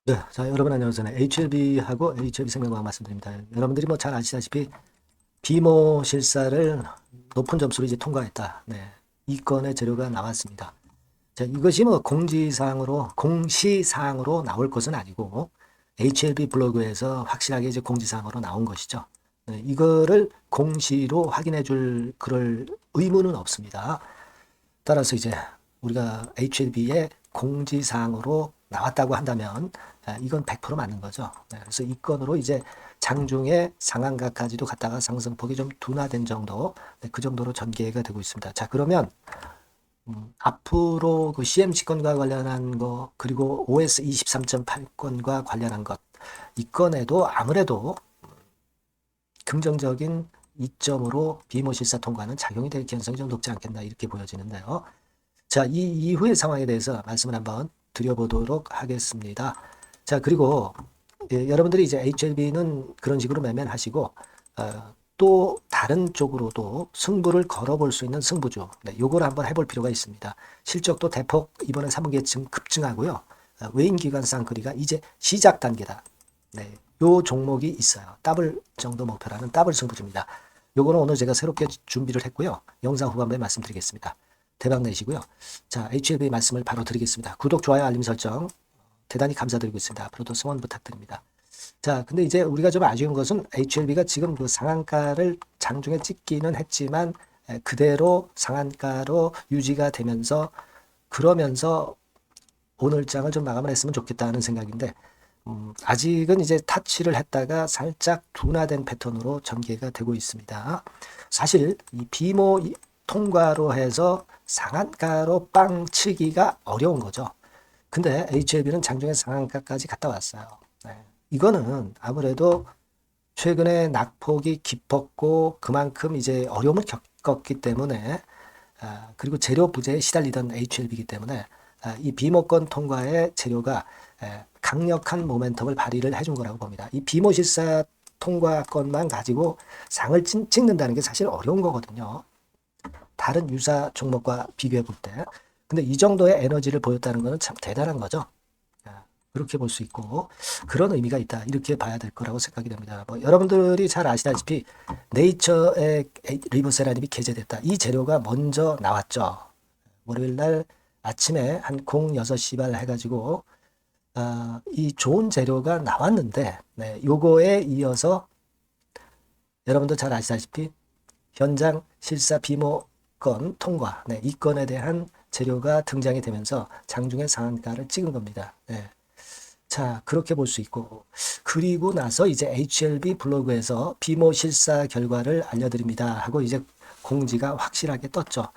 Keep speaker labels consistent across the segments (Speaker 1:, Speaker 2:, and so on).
Speaker 1: 네, 자, 여러분 안녕하세요. HLB하고 HLB생명과학 말씀드립니다. 여러분들이 뭐 잘 아시다시피 비모 실사를 높은 점수로 이제 통과했다. 네, 이 건의 재료가 나왔습니다. 자, 이것이 뭐 공시사항으로 나올 것은 아니고 HLB 블로그에서 확실하게 이제 공지사항으로 나온 것이죠. 네, 이거를 공시로 확인해 줄 그럴 의무는 없습니다. 따라서 이제 우리가 HLB의 공지사항으로 나왔다고 한다면 이건 100% 맞는 거죠. 네, 그래서 이 건으로 이제 장중에 상한가까지도 갔다가 상승폭이 좀 둔화된 정도, 네, 그 정도로 전개가 되고 있습니다. 자, 그러면 앞으로 그 CMC 건과 관련한 거, 그리고 OS 23.8건과 관련한 것, 이 건에도 아무래도 긍정적인 이점으로 비모실사 통과는 작용이 될 가능성이 좀 높지 않겠나 이렇게 보여지는데요. 자, 이 이후의 상황에 대해서 말씀을 한번 드려보도록 하겠습니다. 자, 그리고 여러분들이 이제 HLB는 그런 식으로 매매하시고 또 다른 쪽으로도 승부를 걸어볼 수 있는 승부주, 네, 요걸 한번 해볼 필요가 있습니다. 실적도 대폭 이번에 3분기에 급증하고요. 외인 기관 쌍끌이가 이제 시작 단계다. 네, 요 종목이 있어요. 더블 정도 목표라는 더블 승부주입니다. 요거는 오늘 제가 새롭게 준비를 했고요. 영상 후반부에 말씀드리겠습니다. 대박 내시고요. 자, HLB 말씀을 바로 드리겠습니다. 구독, 좋아요, 알림 설정 대단히 감사드리고 있습니다. 앞으로도 성원 부탁드립니다. 자, 근데 이제 우리가 좀 아쉬운 것은 HLB가 지금 그 상한가를 장중에 찍기는 했지만 그대로 상한가로 유지가 되면서 그러면서 오늘 장을 좀 마감을 했으면 좋겠다는 생각인데 아직은 이제 타치를 했다가 살짝 둔화된 패턴으로 전개가 되고 있습니다. 사실 이 비모 통과로 해서 상한가로 빵 치기가 어려운 거죠. 근데 HLB는 장중에 상한가까지 갔다 왔어요. 네. 이거는 아무래도 최근에 낙폭이 깊었고 그만큼 이제 어려움을 겪었기 때문에 그리고 재료 부재에 시달리던 HLB이기 때문에 이 비모권 통과의 재료가 강력한 모멘텀을 발휘를 해준 거라고 봅니다. 이 비모실사 통과권만 가지고 상을 찍는다는 게 사실 어려운 거거든요. 다른 유사 종목과 비교해 볼 때. 근데 이 정도의 에너지를 보였다는 것은 참 대단한 거죠. 그렇게 볼 수 있고 그런 의미가 있다 이렇게 봐야 될 거라고 생각이 됩니다. 뭐 여러분들이 잘 아시다시피 네이처의 리보세라님이 게재됐다. 이 재료가 먼저 나왔죠. 월요일 날 아침에 한 06시 발 해가지고 이 좋은 재료가 나왔는데 네, 요거에 이어서 여러분도 잘 아시다시피 현장 실사 비모건 통과 네, 이 건에 대한 재료가 등장이 되면서 장중에 상한가를 찍은 겁니다. 네. 자, 그렇게 볼 수 있고. 그리고 나서 이제 HLB 블로그에서 비모 실사 결과를 알려드립니다 하고 이제 공지가 확실하게 떴죠.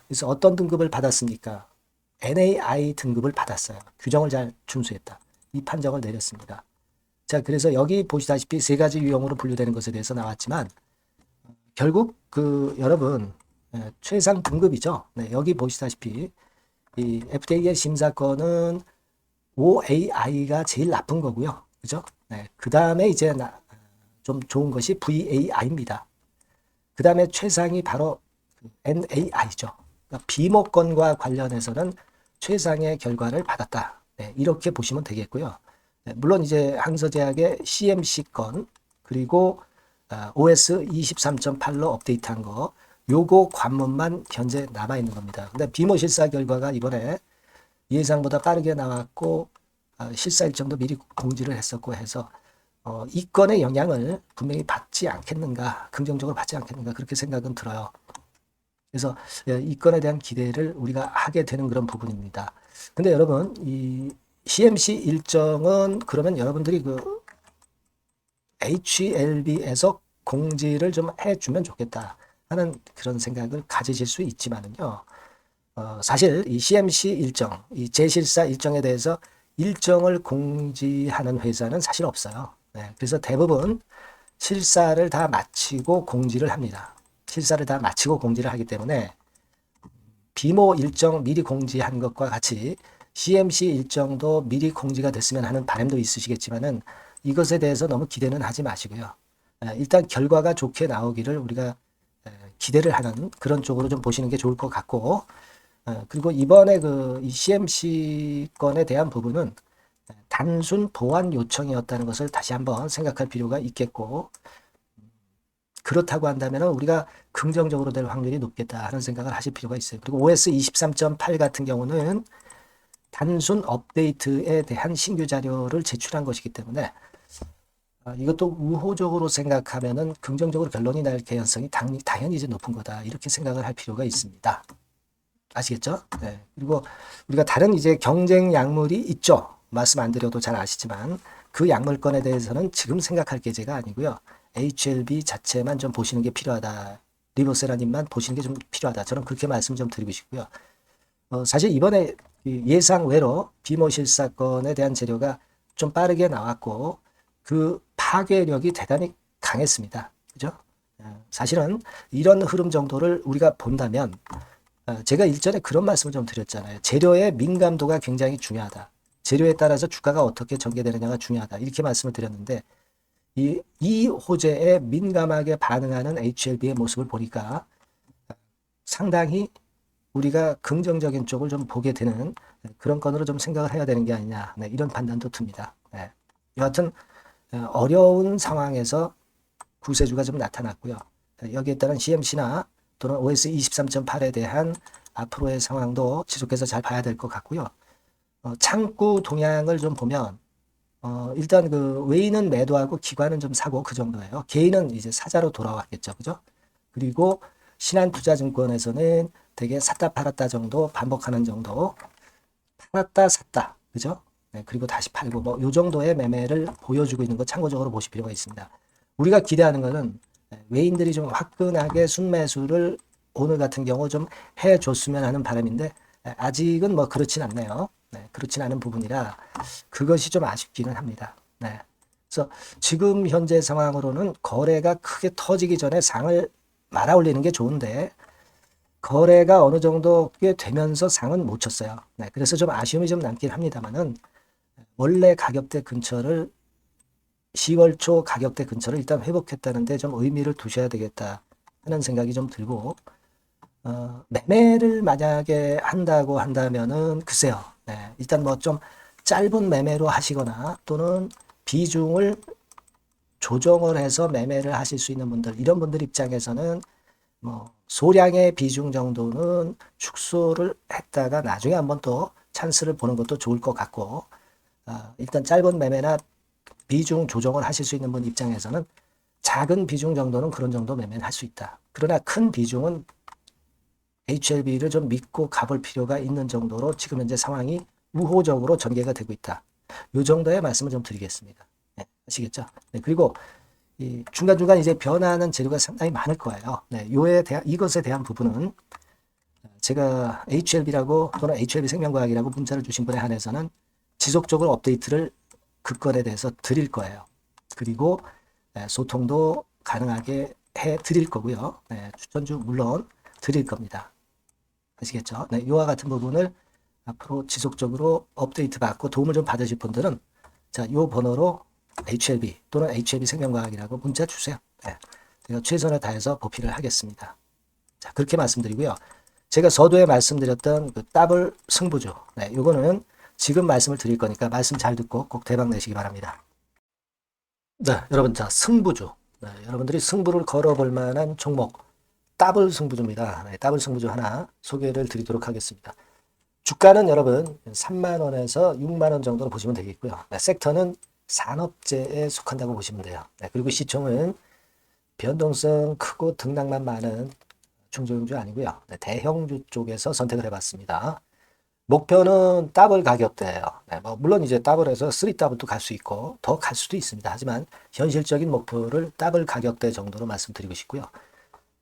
Speaker 1: 그래서 어떤 등급을 받았습니까? NAI 등급을 받았어요. 규정을 잘 준수했다. 이 판정을 내렸습니다. 자, 그래서 여기 보시다시피 세 가지 유형으로 분류되는 것에 대해서 나왔지만 결국 그 여러분 최상 등급이죠. 네, 여기 보시다시피 이 FDA의 심사권은 OAI가 제일 나쁜 거고요. 그죠? 네, 그 다음에 이제 좀 좋은 것이 VAI입니다. 그 다음에 최상이 바로 NAI죠. 그러니까 비모권과 관련해서는 최상의 결과를 받았다. 네, 이렇게 보시면 되겠고요. 네, 물론 이제 항서제약의 CMC건 그리고 OS 23.8로 업데이트한 거 요거 관문만 현재 남아있는 겁니다. 근데 비모 실사 결과가 이번에 예상보다 빠르게 나왔고 실사 일정도 미리 공지를 했었고 해서 이 건의 영향을 분명히 받지 않겠는가, 긍정적으로 받지 않겠는가 그렇게 생각은 들어요. 그래서 이 건에 대한 기대를 우리가 하게 되는 그런 부분입니다. 근데 여러분 이 CMC 일정은 그러면 여러분들이 그 HLB에서 공지를 좀 해주면 좋겠다 하는 그런 생각을 가지실 수 있지만은요. 사실 이 CMC 일정, 이 제실사 일정에 대해서 일정을 공지하는 회사는 사실 없어요. 네, 그래서 대부분 실사를 다 마치고 공지를 합니다. 실사를 다 마치고 공지를 하기 때문에 비모 일정 미리 공지한 것과 같이 CMC 일정도 미리 공지가 됐으면 하는 바람도 있으시겠지만은 이것에 대해서 너무 기대는 하지 마시고요. 일단 결과가 좋게 나오기를 우리가 기대를 하는 그런 쪽으로 좀 보시는 게 좋을 것 같고 그리고 이번에 그 CMC 건에 대한 부분은 단순 보완 요청이었다는 것을 다시 한번 생각할 필요가 있겠고, 그렇다고 한다면 우리가 긍정적으로 될 확률이 높겠다 하는 생각을 하실 필요가 있어요. 그리고 OS 23.8 같은 경우는 단순 업데이트에 대한 신규 자료를 제출한 것이기 때문에 이것도 우호적으로 생각하면은 긍정적으로 결론이 날 개연성이 당연히 이제 높은 거다. 이렇게 생각을 할 필요가 있습니다. 아시겠죠? 네. 그리고 우리가 다른 이제 경쟁 약물이 있죠. 말씀 안 드려도 잘 아시지만 그 약물건에 대해서는 지금 생각할 계제가 아니고요. HLB 자체만 좀 보시는 게 필요하다. 리보세라님만 보시는 게 좀 필요하다. 저는 그렇게 말씀 좀 드리고 싶고요. 사실 이번에 예상 외로 비모실 사건에 대한 재료가 좀 빠르게 나왔고 그 파괴력이 대단히 강했습니다. 그죠? 사실은 이런 흐름 정도를 우리가 본다면 제가 일전에 그런 말씀을 좀 드렸잖아요. 재료의 민감도가 굉장히 중요하다. 재료에 따라서 주가가 어떻게 전개되느냐가 중요하다. 이렇게 말씀을 드렸는데 이 호재에 민감하게 반응하는 HLB의 모습을 보니까 상당히 우리가 긍정적인 쪽을 좀 보게 되는 그런 건으로 좀 생각을 해야 되는 게 아니냐. 네, 이런 판단도 듭니다. 네. 여하튼 어려운 상황에서 구세주가 좀 나타났고요. 여기에 따른 CMC나 또는 OS 23.8에 대한 앞으로의 상황도 지속해서 잘 봐야 될 것 같고요. 창구 동향을 좀 보면 일단 그 외인은 매도하고 기관은 좀 사고 그 정도예요. 개인은 이제 사자로 돌아왔겠죠. 그죠? 그리고 신한투자증권에서는 되게 샀다 팔았다 정도 반복하는 정도 팔았다 샀다. 그죠? 네, 그리고 다시 팔고 뭐 요 정도의 매매를 보여주고 있는 거 참고적으로 보실 필요가 있습니다. 우리가 기대하는 것은 외인들이 좀 화끈하게 순매수를 오늘 같은 경우 좀 해줬으면 하는 바람인데 아직은 뭐 그렇진 않네요. 네, 그렇진 않은 부분이라 그것이 좀 아쉽기는 합니다. 네. 그래서 지금 현재 상황으로는 거래가 크게 터지기 전에 상을 말아 올리는 게 좋은데 거래가 어느 정도 꽤 되면서 상은 못 쳤어요. 네, 그래서 좀 아쉬움이 좀 남긴 합니다만은 원래 가격대 근처를 10월 초 가격대 근처를 일단 회복했다는데 좀 의미를 두셔야 되겠다 하는 생각이 좀 들고 매매를 만약에 한다고 한다면은 글쎄요. 네, 일단 뭐 좀 짧은 매매로 하시거나 또는 비중을 조정을 해서 매매를 하실 수 있는 분들 이런 분들 입장에서는 뭐 소량의 비중 정도는 축소를 했다가 나중에 한번 또 찬스를 보는 것도 좋을 것 같고 일단 짧은 매매나 비중 조정을 하실 수 있는 분 입장에서는 작은 비중 정도는 그런 정도 매매는 할 수 있다. 그러나 큰 비중은 HLB를 좀 믿고 가볼 필요가 있는 정도로 지금 현재 상황이 우호적으로 전개가 되고 있다. 이 정도의 말씀을 좀 드리겠습니다. 네, 아시겠죠? 네, 그리고 이 중간중간 이제 변화하는 재료가 상당히 많을 거예요. 네, 이것에 대한 부분은 제가 HLB라고 또는 HLB 생명과학이라고 문자를 주신 분에 한해서는 지속적으로 업데이트를 그 건에 대해서 드릴 거예요. 그리고 소통도 가능하게 해 드릴 거고요. 네, 추천주 물론 드릴 겁니다. 아시겠죠? 네, 이와 같은 부분을 앞으로 지속적으로 업데이트 받고 도움을 좀 받으실 분들은 자, 이 번호로 HLB 또는 HLB 생명과학이라고 문자 주세요. 네, 제가 최선을 다해서 보필을 하겠습니다. 자, 그렇게 말씀드리고요. 제가 서두에 말씀드렸던 그 더블 승부주. 네, 요거는 지금 말씀을 드릴 거니까 말씀 잘 듣고 꼭 대박 내시기 바랍니다. 네, 여러분, 자, 승부주. 네, 여러분들이 승부를 걸어볼 만한 종목. 더블 승부주입니다. 네, 더블 승부주 하나 소개를 드리도록 하겠습니다. 주가는 여러분 3만원에서 6만원 정도로 보시면 되겠고요. 네, 섹터는 산업재에 속한다고 보시면 돼요. 네, 그리고 시총은 변동성 크고 등락만 많은 중소형주 아니고요. 네, 대형주 쪽에서 선택을 해봤습니다. 목표는 더블 가격대예요. 네, 뭐 물론 이제 더블에서 3더블도 갈 수 있고 더 갈 수도 있습니다. 하지만 현실적인 목표를 더블 가격대 정도로 말씀드리고 싶고요.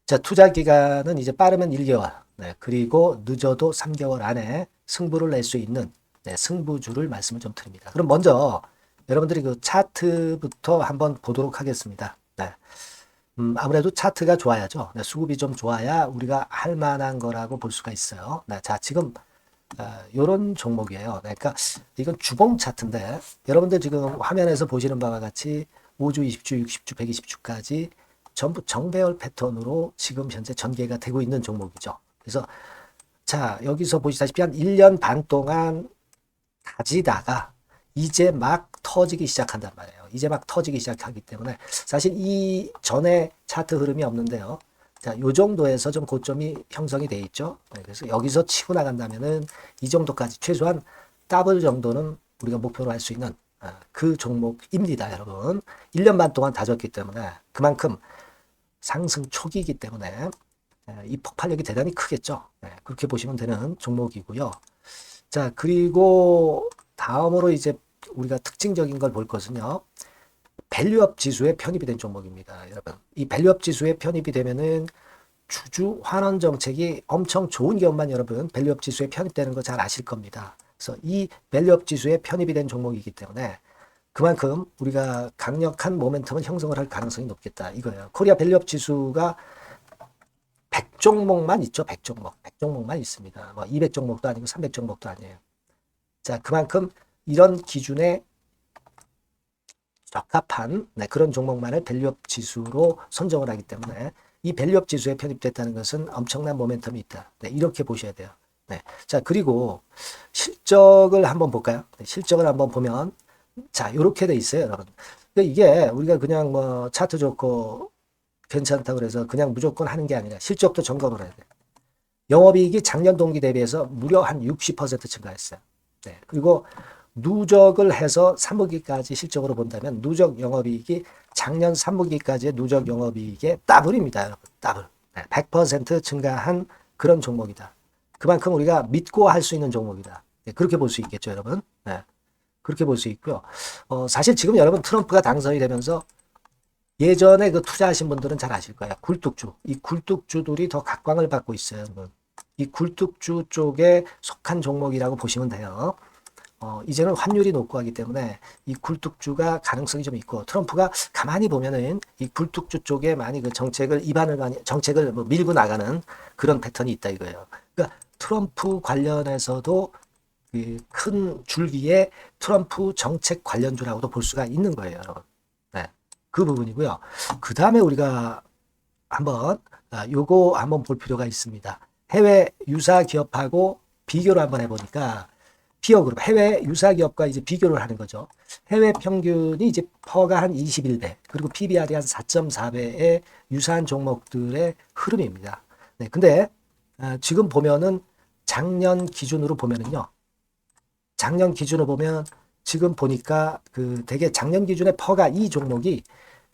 Speaker 1: 자, 투자 기간은 이제 빠르면 1개월, 네, 그리고 늦어도 3개월 안에 승부를 낼 수 있는 네, 승부주를 말씀을 좀 드립니다. 그럼 먼저 여러분들이 그 차트부터 한번 보도록 하겠습니다. 네. 아무래도 차트가 좋아야죠. 네, 수급이 좀 좋아야 우리가 할 만한 거라고 볼 수가 있어요. 네, 자, 지금 요런 종목이에요. 그러니까 이건 주봉 차트인데 여러분들 지금 화면에서 보시는 바와 같이 5주, 20주, 60주, 120주까지 전부 정배열 패턴으로 지금 현재 전개가 되고 있는 종목이죠. 그래서 자, 여기서 보시다시피 한 1년 반 동안 다지다가 이제 막 터지기 시작한단 말이에요. 이제 막 터지기 시작하기 때문에 사실 이 전에 차트 흐름이 없는데요. 자, 요 정도에서 좀 고점이 형성이 돼 있죠. 네, 그래서 여기서 치고 나간다면은 이 정도까지 최소한 더블 정도는 우리가 목표로 할 수 있는 그 종목입니다, 여러분. 1년 반 동안 다졌기 때문에 그만큼 상승 초기이기 때문에 이 폭발력이 대단히 크겠죠. 네, 그렇게 보시면 되는 종목이고요. 자, 그리고 다음으로 이제 우리가 특징적인 걸 볼 것은요. 밸류업 지수에 편입이 된 종목입니다, 여러분. 이 밸류업 지수에 편입이 되면은 주주 환원 정책이 엄청 좋은 기업만 여러분 밸류업 지수에 편입되는 거 잘 아실 겁니다. 그래서 이 밸류업 지수에 편입이 된 종목이기 때문에 그만큼 우리가 강력한 모멘텀을 형성을 할 가능성이 높겠다 이거예요. 코리아 밸류업 지수가 100종목만 있죠. 100종목. 100종목만 있습니다. 뭐 200종목도 아니고 300종목도 아니에요. 자, 그만큼 이런 기준에 적합한 그런 종목만을 밸류업 지수로 선정을 하기 때문에 이 밸류업 지수에 편입됐다는 것은 엄청난 모멘텀이 있다. 네, 이렇게 보셔야 돼요. 네. 자, 그리고 실적을 한번 볼까요? 네, 실적을 한번 보면 자, 이렇게 돼 있어요, 여러분. 그러니까 이게 우리가 그냥 뭐 차트 좋고 괜찮다고 그래서 그냥 무조건 하는 게 아니라 실적도 점검을 해야 돼. 영업이익이 작년 동기 대비해서 무려 한 60% 증가했어요. 네. 그리고 누적을 해서 3분기까지 실적으로 본다면 누적 영업이익이 작년 3분기까지의 누적 영업이익의 더블입니다, 여러분. 더블. 네. 100% 증가한 그런 종목이다. 그만큼 우리가 믿고 할 수 있는 종목이다. 네. 그렇게 볼 수 있겠죠, 여러분. 네. 그렇게 볼 수 있고요. 사실 지금 여러분 트럼프가 당선이 되면서 예전에 그 투자하신 분들은 잘 아실 거예요. 굴뚝주. 이 굴뚝주들이 더 각광을 받고 있어요. 이 굴뚝주 쪽에 속한 종목이라고 보시면 돼요. 이제는 환율이 높고 하기 때문에 이 굴뚝주가 가능성이 좀 있고 트럼프가 가만히 보면은 이 굴뚝주 쪽에 많이 그 정책을 뭐 밀고 나가는 그런 패턴이 있다 이거예요. 그러니까 트럼프 관련해서도 그 큰 줄기에 트럼프 정책 관련주라고도 볼 수가 있는 거예요, 여러분. 네, 그 부분이고요. 그 다음에 우리가 한번 요거 한번 볼 필요가 있습니다. 해외 유사 기업하고 비교를 한번 해보니까 피어그룹 해외 유사 기업과 이제 비교를 하는 거죠. 해외 평균이 이제 퍼가 한 21배 그리고 PBR이 한 4.4배의 유사한 종목들의 흐름입니다. 네, 근데 지금 보면은 작년 기준으로 보면은요. 작년 기준으로 보면 지금 보니까 그 되게 작년 기준의 퍼가 이 종목이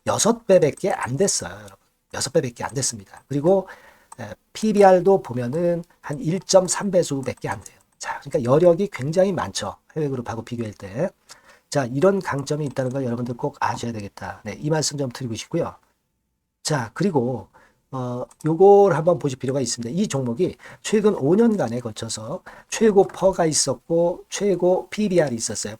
Speaker 1: 6배밖에 안 됐어요, 여러분. 6배밖에 안 됐습니다. 그리고 PBR도 보면은 한 1.3배수밖에 안 돼요. 자, 그러니까 여력이 굉장히 많죠. 해외그룹하고 비교할 때. 자, 이런 강점이 있다는 걸 여러분들 꼭 아셔야 되겠다. 네, 이 말씀 좀 드리고 싶고요. 자, 그리고 요걸 한번 보실 필요가 있습니다. 이 종목이 최근 5년간에 걸쳐서 최고 퍼가 있었고 최고 PBR이 있었어요.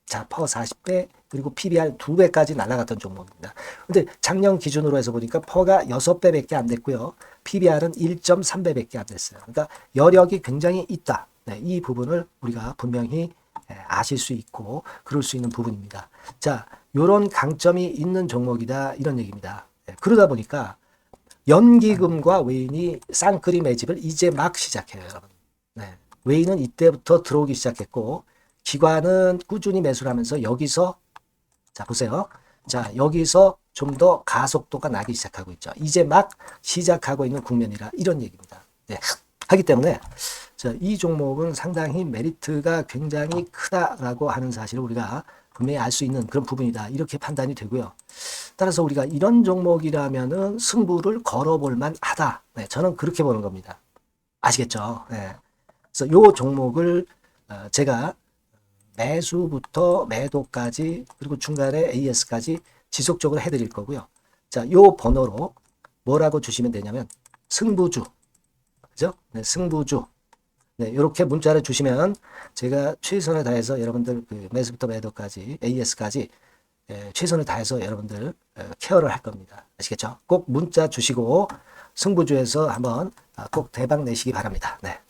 Speaker 1: 자, 퍼 40배 그리고 PBR 2배까지 날아갔던 종목입니다. 근데 작년 기준으로 해서 보니까 퍼가 6배밖에 안 됐고요. PBR은 1.3배밖에 안 됐어요. 그러니까 여력이 굉장히 있다. 네, 이 부분을 우리가 분명히 아실 수 있고 그럴 수 있는 부분입니다. 자, 요런 강점이 있는 종목이다 이런 얘기입니다. 네, 그러다 보니까 연기금과 외인이 쌍끌이 매집을 이제 막 시작해요, 여러분. 네, 외인은 이때부터 들어오기 시작했고 기관은 꾸준히 매수를 하면서 여기서 자 보세요. 자 여기서 좀 더 가속도가 나기 시작하고 있죠. 이제 막 시작하고 있는 국면이라 이런 얘기입니다. 네, 하기 때문에 자, 이 종목은 상당히 메리트가 굉장히 크다라고 하는 사실을 우리가 분명히 알 수 있는 그런 부분이다. 이렇게 판단이 되고요. 따라서 우리가 이런 종목이라면은 승부를 걸어볼 만하다. 네, 저는 그렇게 보는 겁니다. 아시겠죠? 네. 그래서 요 종목을 제가 매수부터 매도까지 그리고 중간에 AS까지 지속적으로 해드릴 거고요. 자, 요 번호로 뭐라고 주시면 되냐면 승부주, 그죠? 네, 승부주. 네, 이렇게 문자를 주시면 제가 최선을 다해서 여러분들 그 매수부터 매도까지 AS까지 최선을 다해서 여러분들 케어를 할 겁니다. 아시겠죠? 꼭 문자 주시고 승부주에서 한번 꼭 대박 내시기 바랍니다. 네.